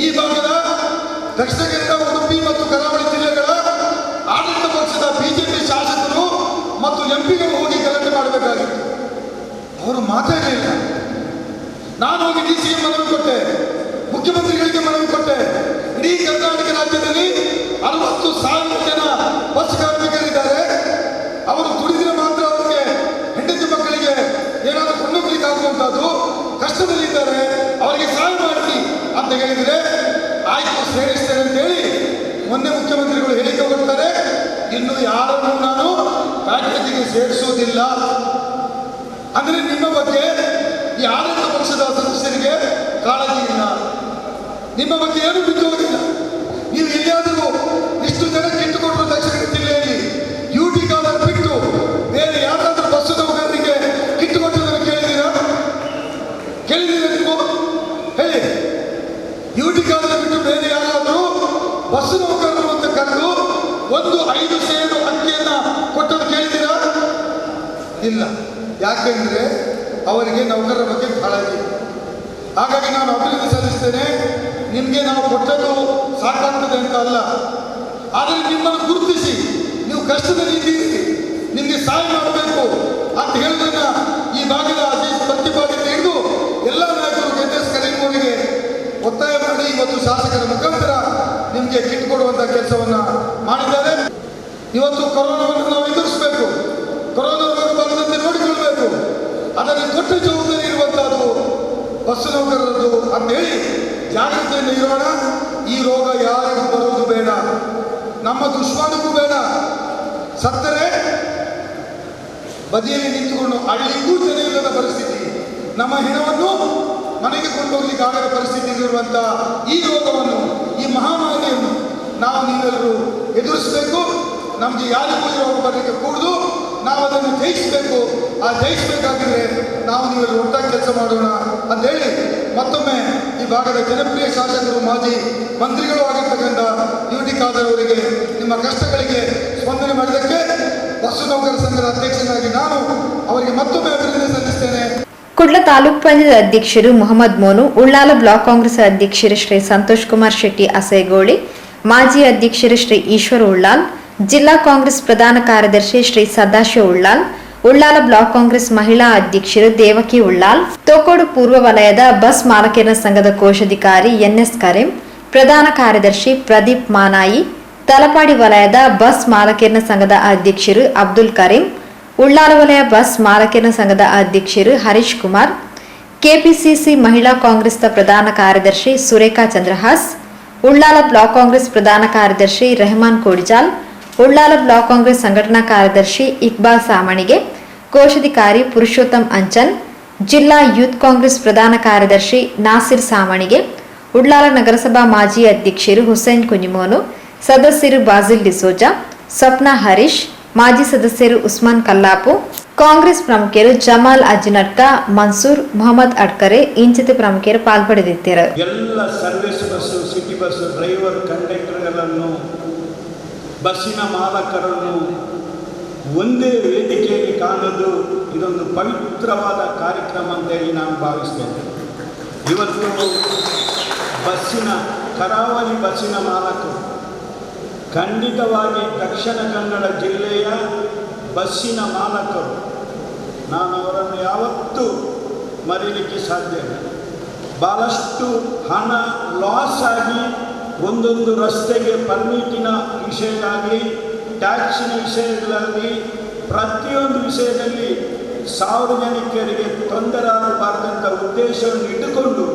C: ಈ ಭಾಗದ ದಕ್ಷಿಣ ಕನ್ನಡ, ಉಡುಪಿ ಮತ್ತು ಕರಾವಳಿ ಜಿಲ್ಲೆಗಳ ಆಡಳಿತ ಪಕ್ಷದ BJP ಶಾಸಕರು ಮತ್ತು MP ಗಳು ಹೋಗಿ ಗಲಾಟೆ ಮಾಡಬೇಕಾಗಿತ್ತು. ಅವರು ಮಾತಾಡಲಿಲ್ಲ. ನಾನು ಹೋಗಿ DC ಮನವಿ ಕೊಟ್ಟೆ, ಮುಖ್ಯಮಂತ್ರಿಗಳಿಗೆ ಮನವಿ ಕೊಟ್ಟೆ. ಇಡೀ ಕರ್ನಾಟಕ ರಾಜ್ಯದಲ್ಲಿ 60,000 ಜನ ಬಸ್ ಕಾರ್ಮಿಕರಿದ್ದಾರೆ. ಅವರು ದುಡಿದ್ರೆ ಮಾತ್ರ ಅವರಿಗೆ ಹೆಂಡತಿ ಮಕ್ಕಳಿಗೆ ಏನಾದರೂ ಕೊಂಡೋಗ್ಲಿಕ್ಕೆ ಆಗುವಂಥದ್ದು, ಕಷ್ಟದಲ್ಲಿದ್ದಾರೆ, ಅವರಿಗೆ ಸಹಾಯ ಮಾಡಿ ಅಂತ ಹೇಳಿದರೆ ಆಯ್ತು ಸೇರಿಸ್ತೇನೆ ಅಂತೇಳಿ ಮೊನ್ನೆ ಮುಖ್ಯಮಂತ್ರಿಗಳು ಹೇಳಿಕೆ ಕೊಡ್ತಾರೆ, ಇನ್ನು ಯಾರನ್ನು ನಾನು ಪ್ಯಾಕೇಜಿಗೆ ಸೇರಿಸುವುದಿಲ್ಲ. ಅಂದರೆ ನಿಮ್ಮ ಬಗ್ಗೆ ಈ ಆಡಳಿತ ಪಕ್ಷದ ಸದಸ್ಯರಿಗೆ ಕಾಳಜಿ ಇಲ್ಲ, ನಿಮ್ಮ ಬಗ್ಗೆ ಏನು ಬಿದ್ದು ಹೋಗಿಲ್ಲ. ನೀವು ಎಲ್ಲಿಯಾದರೂ ಇಷ್ಟು ಜನಕ್ಕೆ ಇಟ್ಟುಕೊಟ್ಟರು ದಕ್ಷಿಣ ಜಿಲ್ಲೆಯಲ್ಲಿ UT ಖಾದರ್ ಬಿಟ್ಟು ಬೇರೆ ಯಾರಾದರೂ ಬಸ್ಸು ನೌಕರರಿಗೆ ಕಿಟ್ಟುಕೊಟ್ಟದನ್ನು ಕೇಳಿದ್ದೀರಾ? ನೀವು ಹೇಳಿ. UT ಖಾದರ್ ಬಿಟ್ಟು ಬೇರೆ ಯಾರಾದರೂ ಬಸ್ಸು ನೌಕರರು ಅಂತ ಕರೆದು 5 ಸೇರು ಅಕ್ಕಿಯನ್ನು ಕೊಟ್ಟದ್ದು ಕೇಳಿದ್ದೀರಾ? ಇಲ್ಲ. ಯಾಕೆಂದರೆ ಅವರಿಗೆ ನೌಕರರ ಬಗ್ಗೆ ಕಾಳಜಿ. ಹಾಗಾಗಿ ನಾನು ಅಭಿವೃದ್ಧಿ ಸಲ್ಲಿಸ್ತೇನೆ. ನಿಮಗೆ ನಾವು ಕೊಟ್ಟದ್ದು ಸಾಕಾಗ್ತದೆ ಅಂತ ಅಲ್ಲ, ಆದರೆ ನಿಮ್ಮನ್ನು ಗುರುತಿಸಿ ನೀವು ಕಷ್ಟದಲ್ಲಿ ಇದ್ದೀರಿ, ನಿಮಗೆ ಸಹಾಯ ಮಾಡಬೇಕು ಅಂತ ಹೇಳೋದನ್ನ ಈ ಭಾಗದ ಪ್ರತಿಪಾದನೆ ಹಿಡಿದು ಎಲ್ಲ ನಾಯಕರು KS ಕರೀಮೋರಿಗೆ ಒತ್ತಾಯ ಮಾಡಿ ಇವತ್ತು ಶಾಸಕರ ಮುಖಾಂತರ ನಿಮಗೆ ಕಿಟ್ ಕೊಡುವಂಥ ಕೆಲಸವನ್ನು ಮಾಡಿದ್ದಾರೆ. ಇವತ್ತು ಕೊರೋನಾವನ್ನು ನಾವು ಎದುರಿಸಬೇಕು, ಕೊರೋನಾ ರೋಗ ಬರದಂತೆ ನೋಡಿಕೊಳ್ಬೇಕು. ಅದನ್ನು ಕೊಟ್ಟ ಜವಾಬ್ದಾರಿ ಇರುವಂತಹದ್ದು ಬಸ್ಸು ನೌಕರರದ್ದು ಅಂತೇಳಿ ಜಾಗ್ರತೆಯಿಂದ ಇರೋಣ. ಈ ರೋಗ ಯಾರಿಗೂ ಬರೋದು ಬೇಡ, ನಮ್ಮ ದುಶ್ಮನಕ್ಕೂ ಬೇಡ. ಸತ್ತರೆ ಬದಿಯಲ್ಲಿ ನಿಂತುಕೊಂಡು ಅಳ್ಳಿಗೂ ಜನ ಇಲ್ಲದ ಪರಿಸ್ಥಿತಿ, ನಮ್ಮ ಹೆಣವನ್ನು ಮನೆಗೆ ಕೊಂಡೋಗ್ಲಿಕ್ಕೆ ಆಗದ ಪರಿಸ್ಥಿತಿಯಲ್ಲಿರುವಂಥ ಈ ರೋಗವನ್ನು, ಈ ಮಹಾಮಾರಿಯನ್ನು ನಾವು ನೀವೆಲ್ಲರೂ ಎದುರಿಸಬೇಕು. ನಮಗೆ ಯಾರಿಗೂ ಈ ರೋಗ ಬರಲಿಕ್ಕೆ ಕೂಡದು, ನಾವು ಅದನ್ನು ಜಯಿಸಬೇಕು. ಆ ಜಯಿಸಬೇಕಾಗಿದ್ರೆ ನಾವು ನೀವೆಲ್ಲರೂ ಒಟ್ಟಾಗಿ ಕೆಲಸ ಮಾಡೋಣ ಅಂತೇಳಿ ಮತ್ತೊಮ್ಮೆ ಈ ಭಾಗದ ಜನಪ್ರಿಯ ಶಾಸಕರು, ಮಾಜಿ ಮಂತ್ರಿಗಳು ಆಗಿರ್ತಕ್ಕಂಥ ಯುಟಿ ಖಾದರ್ ಅವರಿಗೆ ನಿಮ್ಮ ಕಷ್ಟಗಳಿಗೆ ಸ್ಪಂದನೆ ಮಾಡಿದ್ದಕ್ಕೆ ಬಸ್ಸು ನೌಕರ ಸಂಘದ ಅಧ್ಯಕ್ಷನಾಗಿ ನಾನು ಅವರಿಗೆ ಮತ್ತೊಮ್ಮೆ ಅಭಿನಂದನೆ ಸಲ್ಲಿಸ್ತೇನೆ.
A: ಕುಡ್ಲ ತಾಲೂಕು ಪಂಚಾಯತ್ ಅಧ್ಯಕ್ಷರು ಮೊಹಮ್ಮದ್ ಮೋನು, ಉಳ್ಳಾಲ ಬ್ಲಾಕ್ ಕಾಂಗ್ರೆಸ್ ಅಧ್ಯಕ್ಷರು ಶ್ರೀ ಸಂತೋಷ್ ಕುಮಾರ್ ಶೆಟ್ಟಿ ಅಸೇಗೋಳಿ, ಮಾಜಿ ಅಧ್ಯಕ್ಷರು ಶ್ರೀ ಈಶ್ವರ್ ಉಳ್ಳಾಲ್, ಜಿಲ್ಲಾ ಕಾಂಗ್ರೆಸ್ ಪ್ರಧಾನ ಕಾರ್ಯದರ್ಶಿ ಶ್ರೀ ಸದಾಶಿವ ಉಳ್ಳಾಲ್, ಉಳ್ಳಾಲ ಬ್ಲಾಕ್ ಕಾಂಗ್ರೆಸ್ ಮಹಿಳಾ ಅಧ್ಯಕ್ಷರು ದೇವಕಿ ಉಳ್ಳಾಲ್, ತೋಕೋಡು ಪೂರ್ವ ವಲಯದ ಬಸ್ ಮಾಲಕರ ಸಂಘದ ಕೋಶಾಧಿಕಾರಿ ಎನ್ಎಸ್ ಕರೀಂ, ಪ್ರಧಾನ ಕಾರ್ಯದರ್ಶಿ ಪ್ರದೀಪ್ ಮಾನಾಯಿ, ತಲಪಾಡಿ ವಲಯದ ಬಸ್ ಮಾಲಕರ ಸಂಘದ ಅಧ್ಯಕ್ಷರು ಅಬ್ದುಲ್ ಕರೀಂ, ಉಳ್ಳಾಲ ವಲಯ ಬಸ್ ಮಾಲಕರ ಸಂಘದ ಅಧ್ಯಕ್ಷರು ಹರೀಶ್ ಕುಮಾರ್, ಕೆಪಿಸಿಸಿ ಮಹಿಳಾ ಕಾಂಗ್ರೆಸ್ನ ಪ್ರಧಾನ ಕಾರ್ಯದರ್ಶಿ ಸುರೇಖಾ ಚಂದ್ರಹಾಸ್, ಉಳ್ಳಾಲ ಬ್ಲಾಕ್ ಕಾಂಗ್ರೆಸ್ ಪ್ರಧಾನ ಕಾರ್ಯದರ್ಶಿ ರೆಹಮಾನ್ ಕೋಡಿಜಾಲ್, ಉಳ್ಳಾಲ ಬ್ಲಾಕ್ ಕಾಂಗ್ರೆಸ್ ಸಂಘಟನಾ ಕಾರ್ಯದರ್ಶಿ ಇಕ್ಬಾಲ್ ಸಾಮಣಿಗೆ, ಕೋಶಾಧಿಕಾರಿ ಪುರುಷೋತ್ತಮ್ ಅಂಚನ್, ಜಿಲ್ಲಾ ಯೂತ್ ಕಾಂಗ್ರೆಸ್ ಪ್ರಧಾನ ಕಾರ್ಯದರ್ಶಿ ನಾಸಿರ್ ಸಾಮಣಿಗೆ, ಉಳ್ಳಾಲ ನಗರಸಭಾ ಮಾಜಿ ಅಧ್ಯಕ್ಷರು ಹುಸೇನ್ ಕುಂಜಿಮೋನು, ಸದಸ್ಯರು ಬಾಜಿಲ್ ಡಿಸೋಜಾ, ಸ್ವಪ್ನ ಹರೀಶ್, ಮಾಜಿ ಸದಸ್ಯರು ಉಸ್ಮಾನ್ ಕಲ್ಲಾಪು, ಕಾಂಗ್ರೆಸ್ ಪ್ರಮುಖರು ಜಮಾಲ್ ಅಜ್ನಟ್ಕ, ಮನ್ಸೂರ್, ಮೊಹಮ್ಮದ್ ಅಡ್ಕರೆ ಇಂಚಿತ ಪ್ರಮುಖರು ಪಾಲ್ಪಡೆದಿದ್ದಾರೆ.
D: ಎಲ್ಲ service bus, city bus driver, ಕಂಡಕ್ಟರ್ಗಳನ್ನು, ಬಸ್ಸಿನ ಮಾಲಕರನ್ನು ಒಂದೇ ವೇದಿಕೆಯಲ್ಲಿ ಕಾಣೋದು ಇದೊಂದು ಪವಿತ್ರವಾದ ಕಾರ್ಯಕ್ರಮ ಅಂತೇಳಿ ನಾನು ಭಾವಿಸ್ತೇನೆ. ಇವತ್ತು ಬಸ್ಸಿನ ಕರಾವಳಿ ಬಸ್ಸಿನ ಮಾಲಕರು ಖಂಡಿತವಾಗಿ ದಕ್ಷಿಣ ಕನ್ನಡ ಜಿಲ್ಲೆಯ ಬಸ್ಸಿನ ಮಾಲಕರು, ನಾನು ಅವರನ್ನು ಯಾವತ್ತೂ ಮರೀಲಿಕ್ಕೆ ಸಾಧ್ಯವಿಲ್ಲ. ಭಾಳಷ್ಟು ಹಣ ಲಾಸ್ ಆಗಿ ಒಂದೊಂದು ರಸ್ತೆಗೆ ಪರ್ಮಿಟಿನ ವಿಷಯವಾಗಲಿ, ಟ್ಯಾಕ್ಸಿನ ವಿಷಯಗಳಲ್ಲಿ, ಪ್ರತಿಯೊಂದು ವಿಷಯದಲ್ಲಿ ಸಾರ್ವಜನಿಕರಿಗೆ ತೊಂದರೆ ಆಗಬಾರ್ದಂಥ ಉದ್ದೇಶವನ್ನು ಇಟ್ಟುಕೊಂಡು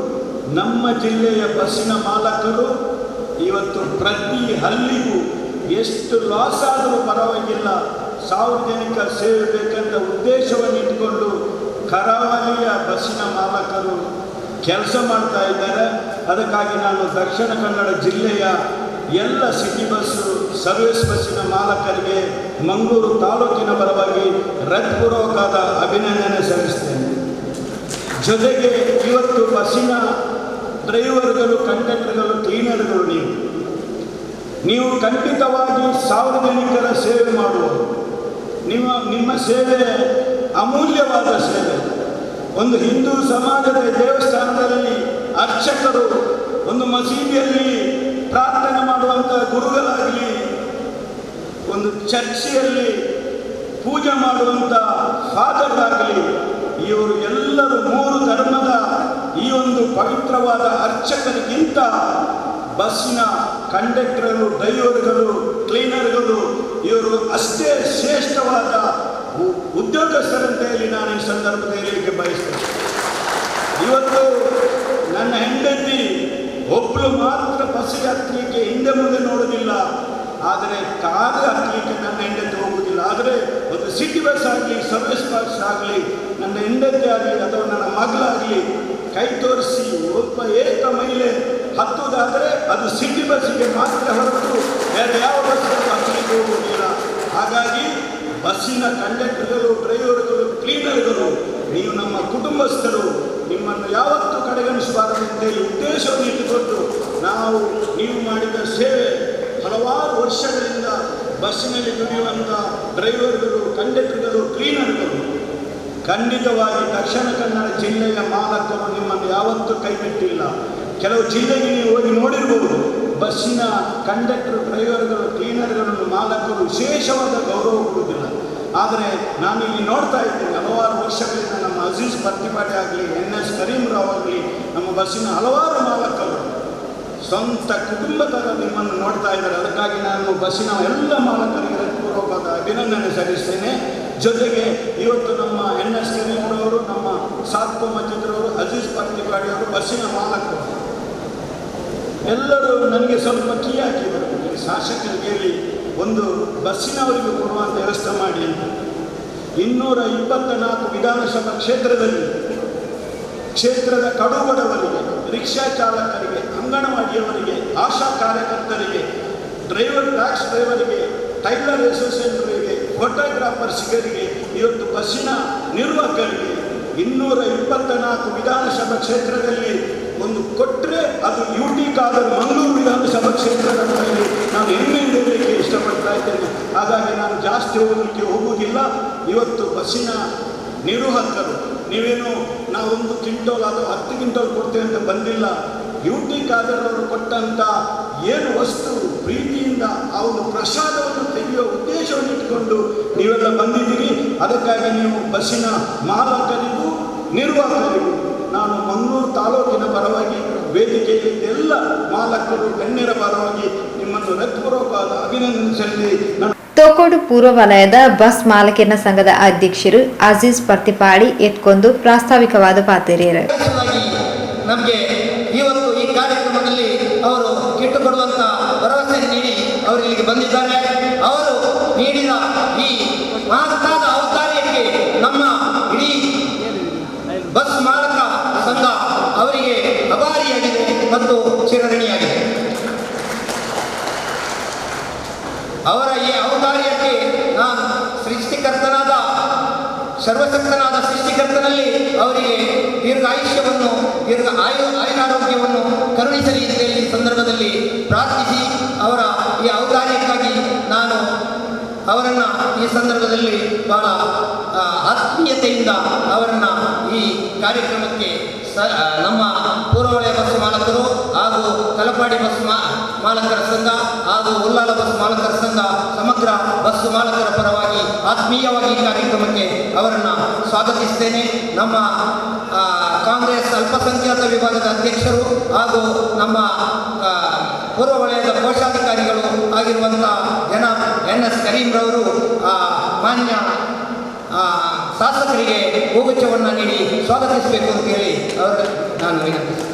D: ನಮ್ಮ ಜಿಲ್ಲೆಯ ಬಸ್ಸಿನ ಮಾಲಕರು ಇವತ್ತು ಪ್ರತಿ ಹಳ್ಳಿಗೂ ಎಷ್ಟು ಲಾಸ್ ಆದರೂ ಪರವಾಗಿಲ್ಲ, ಸಾರ್ವಜನಿಕ ಸೇವೆ ಬೇಕಂತ ಉದ್ದೇಶವನ್ನು ಇಟ್ಟುಕೊಂಡು ಕರಾವಳಿಯ ಬಸ್ಸಿನ ಮಾಲಕರು ಕೆಲಸ ಮಾಡ್ತಾ ಇದ್ದಾರೆ. ಅದಕ್ಕಾಗಿ ನಾನು ದಕ್ಷಿಣ ಕನ್ನಡ ಜಿಲ್ಲೆಯ ಎಲ್ಲ ಸಿಟಿ ಬಸ್ಸು, ಸರ್ವಿಸ್ ಬಸ್ಸಿನ ಮಾಲಕರಿಗೆ ಮಂಗಳೂರು ತಾಲೂಕಿನ ಪರವಾಗಿ ಹೃತ್ಪೂರ್ವಕವಾದ ಅಭಿನಂದನೆ ಸಲ್ಲಿಸ್ತೇನೆ. ಜೊತೆಗೆ ಇವತ್ತು ಬಸ್ಸಿನ ಡ್ರೈವರ್ಗಳು, ಕಂಡಕ್ಟರ್ಗಳು, ಕ್ಲೀನರ್ಗಳು, ನೀವು ಖಂಡಿತವಾಗಿ ಸಾರ್ವಜನಿಕರ ಸೇವೆ ಮಾಡುವುದು. ನಿಮ್ಮ ಸೇವೆ ಅಮೂಲ್ಯವಾದ ಸೇವೆ. ಒಂದು ಹಿಂದೂ ಸಮಾಜದ ದೇವಸ್ಥಾನದಲ್ಲಿ ಅರ್ಚಕರು, ಒಂದು ಮಸೀದಿಯಲ್ಲಿ ಪ್ರಾರ್ಥನೆ ಮಾಡುವಂಥ ಗುರುಗಳಾಗಲಿ, ಒಂದು ಚರ್ಚಿಯಲ್ಲಿ ಪೂಜೆ ಮಾಡುವಂಥ ಫಾದರ್ಗಳಾಗಲಿ, ಇವರು ಎಲ್ಲರೂ ಮೂರು ಧರ್ಮದ ಈ ಒಂದು ಪವಿತ್ರವಾದ ಅರ್ಚಕರಿಗಿಂತ ಬಸ್ಸಿನ ಕಂಡಕ್ಟರ್ಗಳು, ಡ್ರೈವರ್ಗಳು, ಕ್ಲೀನರ್ಗಳು ಇವರು ಅಷ್ಟೇ ಶ್ರೇಷ್ಠವಾದ ಉದ್ಯೋಗಸ್ಥರಂತೆಯಲ್ಲಿ ನಾನು ಈ ಸಂದರ್ಭದಲ್ಲಿ ಹೇಳಲಿಕ್ಕೆ ಬಯಸ್ತೇನೆ. ಇವತ್ತು ನನ್ನ ಹೆಂಡತಿ ಒಬ್ಬಳು ಮಾತ್ರ ಬಸ್ಸಿಗೆ ಹತ್ತಲಿಕ್ಕೆ ಹಿಂದೆ ಮುಂದೆ ನೋಡೋದಿಲ್ಲ, ಆದರೆ ಕಾರು ಹತ್ತಲಿಕ್ಕೆ ನನ್ನ ಹೆಂಡತಿ ಹೋಗುವುದಿಲ್ಲ. ಆದರೆ ಒಂದು ಸಿಟಿ ಬಸ್ ಆಗಲಿ, ಸರ್ವಿಸ್ ಬಸ್ ಆಗಲಿ, ನನ್ನ ಹೆಂಡತಿ ಆಗಲಿ ಅಥವಾ ನನ್ನ ಮಗಳಾಗಲಿ ಕೈ ತೋರಿಸಿ ಒಬ್ಬ ಏಕ ಮಹಿಳೆ ಹತ್ತುವುದಾದರೆ ಅದು ಸಿಟಿ ಬಸ್ಸಿಗೆ ಮಾತ್ರ ಹೊರತು ಬೇರೆ ಯಾವ ಬಸ್ಸಿಗೆ ಹತ್ತಲಿಕ್ಕೆ ಹೋಗುವುದಿಲ್ಲ. ಹಾಗಾಗಿ ಬಸ್ಸಿನ ಕಂಡಕ್ಟರ್ಗಳು, ಡ್ರೈವರ್ಗಳು, ಕ್ಲೀನರ್ಗಳು, ನೀವು ನಮ್ಮ ಕುಟುಂಬಸ್ಥರು, ನಿಮ್ಮನ್ನು ಯಾವತ್ತೂ ಕಡೆಗಣಿಸಬಾರದು ಅಂತೇಳಿ ಉದ್ದೇಶವನ್ನು ಇಟ್ಟುಕೊಂಡು ನೀವು ಮಾಡಿದ ಸೇವೆ ಹಲವಾರು ವರ್ಷಗಳಿಂದ ಬಸ್ಸಿನಲ್ಲಿ ದುಡಿಯುವಂಥ ಡ್ರೈವರ್ಗಳು, ಕಂಡಕ್ಟರ್ಗಳು, ಕ್ಲೀನರ್ಗಳು ಖಂಡಿತವಾಗಿ ದಕ್ಷಿಣ ಕನ್ನಡ ಜಿಲ್ಲೆಯ ಮಾಲಕರು ನಿಮ್ಮನ್ನು ಯಾವತ್ತೂ ಕೈಬಿಟ್ಟಿಲ್ಲ. ಕೆಲವು ಜಿಲ್ಲೆಗೆ ನೀವು ಹೋಗಿ ನೋಡಿರ್ಬೋದು, ಬಸ್ಸಿನ ಕಂಡಕ್ಟರ್, ಡ್ರೈವರ್ಗಳು, ಕ್ಲೀನರ್ಗಳನ್ನು ಮಾಲಕರು ವಿಶೇಷವಾದ ಗೌರವ ಕೊಡುವುದಿಲ್ಲ. ಆದರೆ ನಾನಿಲ್ಲಿ ನೋಡ್ತಾ ಇದ್ದೇನೆ, ಹಲವಾರು ವರ್ಷಗಳಿಂದ ನಮ್ಮ ಅಜೀಜ್ ಪರ್ತಿಪಾಟಿ ಆಗಲಿ, NS ಕರೀಂ ರಾವ್ ಆಗಲಿ, ನಮ್ಮ ಬಸ್ಸಿನ ಹಲವಾರು ಮಾಲಕರು ಸ್ವಂತ ಕುಟುಂಬದ ನಿಮ್ಮನ್ನು ನೋಡ್ತಾ ಇದ್ದಾರೆ. ಅದಕ್ಕಾಗಿ ನಾನು ಬಸ್ಸಿನ ಎಲ್ಲ ಮಾಲಕರಿಗೆ ಹೃತ್ಪೂರ್ವಕವಾದ ಅಭಿನಂದನೆ ಸಲ್ಲಿಸ್ತೇನೆ. ಜೊತೆಗೆ ಇವತ್ತು ನಮ್ಮ NS ಕರೀಂರವರು, ನಮ್ಮ ಸಾತ್ಕೋ ಮಜ್ಜಿದ್ರವರು, ಅಜೀಜ್ ಪರ್ತಿಪಾಡಿಯವರು, ಬಸ್ಸಿನ ಮಾಲಕರು ಎಲ್ಲರೂ ನನಗೆ ಸ್ವಲ್ಪ ಕೀ ಹಾಕಿದರು. ಈ ಶಾಸಕರಿಗೆ ಹೇಳಿ ಒಂದು ಬಸ್ಸಿನವರಿಗೂ ಕೊಡುವಂಥ ವ್ಯವಸ್ಥೆ ಮಾಡಿ ಅಂತ. 224 ವಿಧಾನಸಭಾ ಕ್ಷೇತ್ರದ ಕಡುಬಡವರಿಗೆ, ರಿಕ್ಷಾ ಚಾಲಕರಿಗೆ, ಅಂಗನವಾಡಿಯವರಿಗೆ, ಆಶಾ ಕಾರ್ಯಕರ್ತರಿಗೆ, ಟ್ಯಾಕ್ಸ್ ಡ್ರೈವರಿಗೆ, ಟೈಲರ್ ಅಸೋಸಿಯೇಷನ್ಗಳಿಗೆ, ಫೋಟೋಗ್ರಾಫರ್ಸ್ಗಳಿಗೆ, ಇವತ್ತು ಬಸ್ಸಿನ ನಿರ್ವಾಹಕರಿಗೆ 224 ವಿಧಾನಸಭಾ ಕ್ಷೇತ್ರದಲ್ಲಿ ಒಂದು ಕೊಟ್ಟರೆ ಅದು UT ಕಾದರೂ ಮಂಗಳೂರು ವಿಧಾನಸಭಾ ಕ್ಷೇತ್ರದ ಮೇಲೆ ನಾನು ಹೆಮ್ಮೆಯಿಂದ ಹೇಳಲಿಕ್ಕೆ ಇಷ್ಟಪಡ್ತಾ ಇದ್ದೇನೆ. ಹಾಗಾಗಿ ನಾನು ಜಾಸ್ತಿ ಹೋಗುವುದಿಲ್ಲ. ಇವತ್ತು ಬಸ್ಸಿನ ನಿರ್ವಾಹಕರು ನೀವೇನು ನಾವು 1 ಕ್ವಿಂಟಲ್ ಅಥವಾ 10 ಕ್ವಿಂಟಲ್ ಕೊಡ್ತೇವೆ ಅಂತ ಬಂದಿಲ್ಲ. UT ಕಾದರವರು ಕೊಟ್ಟಂಥ ಏನು ವಸ್ತು ಪ್ರೀತಿಯಿಂದ ಆ ಒಂದು ಪ್ರಸಾದವನ್ನು ತೆಗೆಯುವ ಉದ್ದೇಶವನ್ನು ಇಟ್ಟುಕೊಂಡು ನೀವೆಲ್ಲ ಬಂದಿದ್ದೀರಿ. ಅದಕ್ಕಾಗಿ ನೀವು ಬಸ್ಸಿನ ಮಾಲಕರಿಗೂ ನಿರ್ವಾಹಕರಿಗೂ ನಾನು ಮಂಗಳೂರು ತಾಲೂಕಿನ ಪರವಾಗಿ, ವೇದಿಕೆಯಲ್ಲಿ ಎಲ್ಲ ಮಾಲಕರು ಗಣ್ಯರ ಪರವಾಗಿ ನಿಮ್ಮನ್ನು ಹೃತ್ಪೂರ್ವಕವಾದ ಅಭಿನಂದನೆ ಸಲ್ಲಿಸಿ
A: ತೋಕೋಡು ಪೂರ್ವ ವಲಯದ ಬಸ್ ಮಾಲಕಿನ ಸಂಘದ ಅಧ್ಯಕ್ಷರು ಅಜೀಜ್ ಪರ್ತಿಪಾಡಿ ಎತ್ಕೊಂಡು ಪ್ರಾಸ್ತಾವಿಕವಾದ ಪಾತಿರಿಯರು.
E: ನಮಗೆ ಇವತ್ತು ಈ ಕಾರ್ಯಕ್ರಮದಲ್ಲಿ ಅವರು ಕಿಟ್ಟು ಕೊಡುವಂತ ಭರವಸೆ ನೀಡಿ ಅವರು ಇಲ್ಲಿಗೆ ಬಂದಿದ್ದಾರೆ. ಅವರು ನೀಡಿದ ಈ ಮಹತ್ತಾದ ಔದಾರ್ಯಕ್ಕೆ ನಮ್ಮ ಇಡೀ ಬಸ್ ಮಾಲಕ ಸಂಘ ಅವರಿಗೆ ಅಭಾರಿಯಾಗಿದೆ ಮತ್ತು ಚಿರಋಣಿಯಾಗಿದೆ. ಅವರ ಈ ಔದಾರ್ಯಕ್ಕೆ ನಾನು ಸೃಷ್ಟಿಕರ್ತನಾದ ಸರ್ವಶಕ್ತನಾದ ಸೃಷ್ಟಿಕರ್ತನಲ್ಲಿ ಅವರಿಗೆ ದೀರ್ಘಾಯುಷ್ಯವನ್ನು ಆಯುರಾರೋಗ್ಯವನ್ನು ಕರುಣಿಸಲಿ ಅಂತ ಈ ಸಂದರ್ಭದಲ್ಲಿ ಪ್ರಾರ್ಥಿಸಿ ಅವರ ಈ ಔದಾರ್ಯಕ್ಕಾಗಿ ನಾನು ಅವರನ್ನು ಈ ಸಂದರ್ಭದಲ್ಲಿ ಬಹಳ ಆತ್ಮೀಯತೆಯಿಂದ ಅವರನ್ನು ಈ ಕಾರ್ಯಕ್ರಮಕ್ಕೆ ನಮ್ಮ ಪೂರ್ವವಲಯ ಬಸ್ ಮಾಲಕರು ಹಾಗೂ ತಲಪಾಡಿ ಬಸ್ ಮಾಲಕರ ಸಂಘ ಹಾಗೂ ಉಲ್ಲಾಲ ಬಸ್ ಮಾಲಕರ ಸಂಘ ಸಮಗ್ರ ಬಸ್ ಮಾಲಕರ ಪರವಾಗಿ ಆತ್ಮೀಯವಾಗಿ ಈ ಕಾರ್ಯಕ್ರಮಕ್ಕೆ ಅವರನ್ನು ಸ್ವಾಗತಿಸ್ತೇನೆ. ನಮ್ಮ ಕಾಂಗ್ರೆಸ್ ಅಲ್ಪಸಂಖ್ಯಾತ ವಿಭಾಗದ ಅಧ್ಯಕ್ಷರು ಹಾಗೂ ನಮ್ಮ ಪೂರ್ವ ವಲಯದ ಕೋಶಾಧಿಕಾರಿಗಳು ಆಗಿರುವಂಥ NS ಕರೀಂರವರು ಮಾನ್ಯ ಶಾಸಕರಿಗೆ ಹೂಗುಚ್ಛವನ್ನು ನೀಡಿ ಸ್ವಾಗತಿಸಬೇಕು ಅಂತ ಹೇಳಿ ಅವರು ನಾನು ವಿನಂತಿಸ್ತೇನೆ.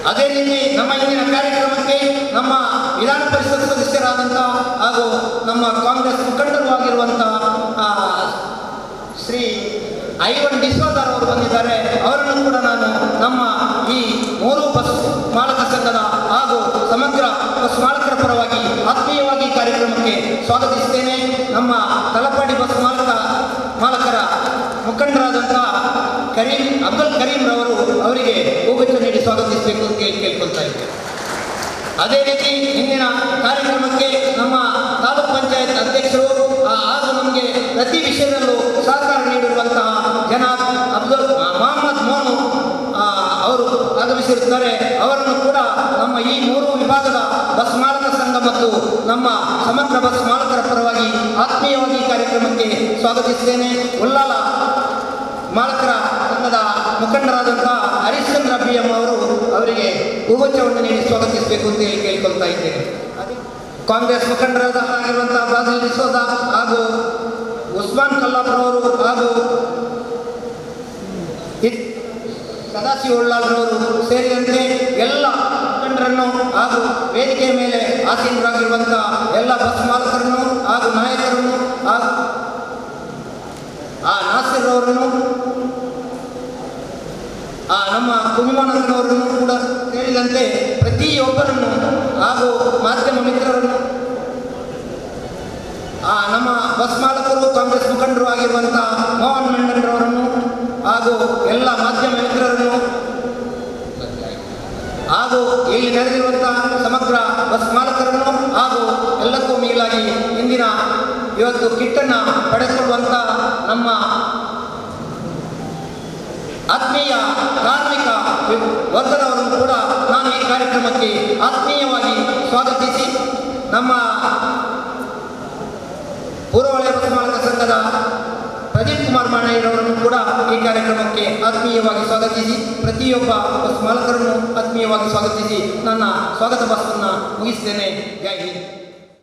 E: ಅದೇ ರೀತಿ ನಮ್ಮ ಇಂದಿನ ಕಾರ್ಯಕ್ರಮಕ್ಕೆ ನಮ್ಮ ವಿಧಾನ ಪರಿಷತ್ ಸದಸ್ಯರಾದಂಥ ಹಾಗೂ ನಮ್ಮ ಕಾಂಗ್ರೆಸ್ ಮುಖಂಡರು ಆಗಿರುವಂಥ ಶ್ರೀ ಐವನ್ ಡಿಸೋದಾರ್ ಅವರು ಬಂದಿದ್ದಾರೆ. ಅವರನ್ನು ಕೂಡ ನಾನು ನಮ್ಮ ಈ 3 ಬಸ್ ಮಾಲಕ ಸಂಘದ ಹಾಗೂ ಸಮಗ್ರ ಬಸ್ ಮಾಲಕರ ಪರವಾಗಿ ಆತ್ಮೀಯವಾಗಿ ಕಾರ್ಯಕ್ರಮಕ್ಕೆ ಸ್ವಾಗತಿಸುತ್ತೇನೆ. ನಮ್ಮ ತಲಪಾಡಿ ಬಸ್ ಮಾಲಕರ ಮುಖಂಡರಾದಂಥ ಅಬ್ದುಲ್ ಕರೀಂರವರು ಅವರಿಗೆ ಹೂಗುಚ್ಛ ನೀಡಿ ಸ್ವಾಗತಿಸಬೇಕು ಅಂತ ಕೇಳ್ಕೊಳ್ತಾ ಇದ್ದೇವೆ. ಅದೇ ರೀತಿ ಇಂದಿನ ಕಾರ್ಯಕ್ರಮಕ್ಕೆ ನಮ್ಮ ತಾಲೂಕ್ ಪಂಚಾಯತ್ ಅಧ್ಯಕ್ಷರು ಹಾಗೂ ನಮಗೆ ಪ್ರತಿ ವಿಷಯದಲ್ಲೂ ಸಹಕಾರ ನೀಡಿರುವಂತಹ ಮೊಹಮ್ಮದ್ ಮೋನು ಅವರು ಆಗಮಿಸಿರುತ್ತಾರೆ. ಅವರನ್ನು ಕೂಡ ನಮ್ಮ ಈ 3 ವಿಭಾಗದ ಬಸ್ ಮಾಲಕ ಸಂಘ ಮತ್ತು ನಮ್ಮ ಸಮಗ್ರ ಬಸ್ ಮಾಲಕರ ಪರವಾಗಿ ಆತ್ಮೀಯವಾಗಿ ಕಾರ್ಯಕ್ರಮಕ್ಕೆ ಸ್ವಾಗತಿಸುತ್ತೇನೆ. ಉಲ್ಲಾಲ ಮಾಲಕರ ಸಂಘದ ಮುಖಂಡರಾದಂಥ ಹರಿಶ್ಚಂದ್ರ BM ಅವರಿಗೆ ಹೂಗುಚ್ಛವನ್ನು ನೀಡಿ ಸ್ವಾಗತಿಸಬೇಕು ಅಂತ ಹೇಳಿ ಕೇಳಿಕೊಳ್ತಾ ಇದ್ದೇನೆ. ಕಾಂಗ್ರೆಸ್ ಮುಖಂಡರಾಗಿರುವಂತಹ ಬಾದಲ್ ಡಿಸೋದ ಹಾಗೂ ಉಸ್ಮಾನ್ ಕಲ್ಲಾಪುರವರು ಹಾಗೂ ಸದಾಶಿವ ಉಳ್ಳಾಲ್ರವರು ಸೇರಿದಂತೆ ಎಲ್ಲ ಮುಖಂಡರನ್ನು ಹಾಗೂ ವೇದಿಕೆಯ ಮೇಲೆ ಆಸೀನರಾಗಿರುವಂತಹ ಎಲ್ಲ ಬಸ್ ಮಾಲಕರನ್ನು ಹಾಗೂ ನಾಯಕರನ್ನು ಹಾಗೂ ನಾಸಿರ್ ಅವರನ್ನು ನಮ್ಮ ಕುಮಿಮಾನಂದನವರನ್ನು ಕೂಡ ಸೇರಿದಂತೆ ಪ್ರತಿಯೊಬ್ಬರನ್ನು ಹಾಗೂ ಮಾಧ್ಯಮ ಮಿತ್ರರನ್ನು ನಮ್ಮ ಬಸ್ ಮಾಲಕರು ಕಾಂಗ್ರೆಸ್ ಮುಖಂಡರು ಆಗಿರುವಂತಹ ಮೋಹನ್ ಮೆಂಡನ್ರವರನ್ನು ಹಾಗೂ ಎಲ್ಲ ಮಾಧ್ಯಮ ಮಿತ್ರರನ್ನು ಹಾಗೂ ಇಲ್ಲಿ ನಡೆದಿರುವಂತಹ ಸಮಗ್ರ ಬಸ್ ಮಾಲಕರನ್ನು ಹಾಗೂ ಎಲ್ಲಕ್ಕೂ ಮೀಲಾಗಿ ಇವತ್ತು ಕಿಟ್ಟನ್ನು ಪಡೆದುಕೊಳ್ಳುವಂಥ ನಮ್ಮ ಆತ್ಮೀಯ ಕಾರ್ಮಿಕ ವರ್ಗದವರನ್ನು ಕೂಡ ನಾನು ಈ ಕಾರ್ಯಕ್ರಮಕ್ಕೆ ಆತ್ಮೀಯವಾಗಿ ಸ್ವಾಗತಿಸಿ ನಮ್ಮ ಪೂರ್ವವಲಯ ಬಸ್ ಮಾಲಕ ಸಂಘದ ಪ್ರದೀಪ್ ಕುಮಾರ್ ಮಾಣಯ್ಯರವರನ್ನು ಕೂಡ ಈ ಕಾರ್ಯಕ್ರಮಕ್ಕೆ ಆತ್ಮೀಯವಾಗಿ ಸ್ವಾಗತಿಸಿ ಪ್ರತಿಯೊಬ್ಬ ಬಸ್ ಮಾಲಕರನ್ನು ಆತ್ಮೀಯವಾಗಿ ಸ್ವಾಗತಿಸಿ ನನ್ನ ಸ್ವಾಗತ ಭಾಷಣವನ್ನು ಮುಗಿಸ್ತೇನೆ. ಜೈ ಹಿಂದ್.